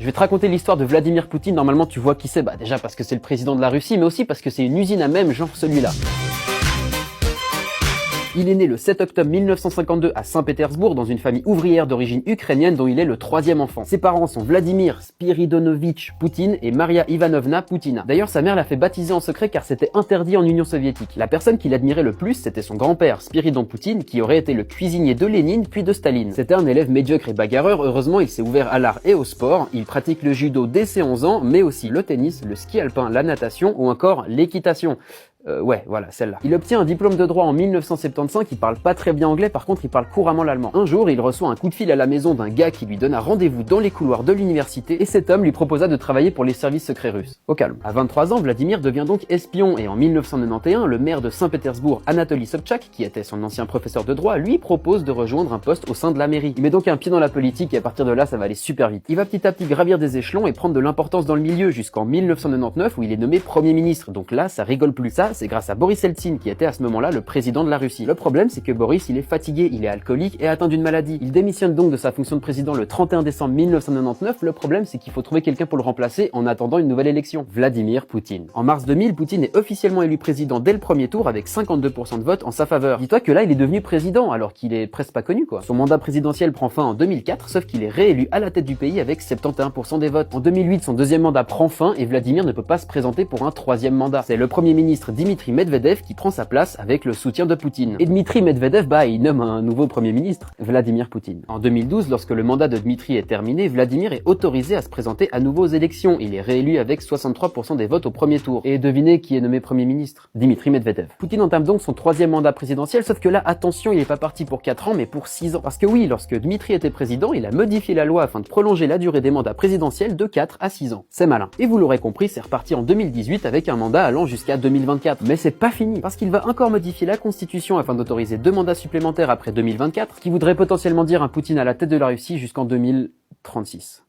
Je vais te raconter l'histoire de Vladimir Poutine. Normalement, tu vois qui c'est. Bah déjà parce que c'est le président de la Russie, mais aussi parce que c'est une usine à mèmes, genre celui-là. Il est né le 7 octobre 1952 à Saint-Pétersbourg dans une famille ouvrière d'origine ukrainienne dont il est le 3e enfant. Ses parents sont Vladimir Spiridonovitch Poutine et Maria Ivanovna Poutina. D'ailleurs, sa mère l'a fait baptiser en secret car c'était interdit en Union soviétique. La personne qui l'admirait le plus, c'était son grand-père, Spiridon Poutine, qui aurait été le cuisinier de Lénine puis de Staline. C'était un élève médiocre et bagarreur. Heureusement, il s'est ouvert à l'art et au sport. Il pratique le judo dès ses 11 ans, mais aussi le tennis, le ski alpin, la natation ou encore l'équitation. Ouais, voilà, celle-là. Il obtient un diplôme de droit en 1975, il parle pas très bien anglais, par contre il parle couramment l'allemand. Un jour, il reçoit un coup de fil à la maison d'un gars qui lui donne un rendez-vous dans les couloirs de l'université, et cet homme lui proposa de travailler pour les services secrets russes. Au calme. À 23 ans, Vladimir devient donc espion, et en 1991, le maire de Saint-Pétersbourg, Anatoly Sobchak, qui était son ancien professeur de droit, lui propose de rejoindre un poste au sein de la mairie. Il met donc un pied dans la politique, et à partir de là, ça va aller super vite. Il va petit à petit gravir des échelons et prendre de l'importance dans le milieu, jusqu'en 1999, où il est nommé Premier ministre. Donc là, ça rigole plus. Ça, c'est grâce à Boris Eltsine, qui était à ce moment-là le président de la Russie. Le problème, c'est que Boris, il est fatigué, il est alcoolique et atteint d'une maladie. Il démissionne donc de sa fonction de président le 31 décembre 1999. Le problème, c'est qu'il faut trouver quelqu'un pour le remplacer en attendant une nouvelle élection. Vladimir Poutine. En mars 2000, Poutine est officiellement élu président dès le premier tour avec 52% de vote en sa faveur. Dis-toi que là, il est devenu président alors qu'il est presque pas connu, quoi. Son mandat présidentiel prend fin en 2004, sauf qu'il est réélu à la tête du pays avec 71% des votes. En 2008, son deuxième mandat prend fin et Vladimir ne peut pas se présenter pour un troisième mandat. C'est le premier ministre Dmitri Medvedev qui prend sa place avec le soutien de Poutine. Et Dmitri Medvedev, il nomme un nouveau premier ministre, Vladimir Poutine. En 2012, lorsque le mandat de Dmitri est terminé, Vladimir est autorisé à se présenter à nouveau aux élections. Il est réélu avec 63% des votes au premier tour. Et devinez qui est nommé premier ministre? Dmitri Medvedev. Poutine entame donc son troisième mandat présidentiel, sauf que là, attention, il n'est pas parti pour 4 ans, mais pour 6 ans. Parce que oui, lorsque Dmitri était président, il a modifié la loi afin de prolonger la durée des mandats présidentiels de 4 à 6 ans. C'est malin. Et vous l'aurez compris, c'est reparti en 2018 avec un mandat allant jusqu'à 2024. Mais c'est pas fini, parce qu'il va encore modifier la constitution afin d'autoriser 2 mandats supplémentaires après 2024, ce qui voudrait potentiellement dire un Poutine à la tête de la Russie jusqu'en 2036.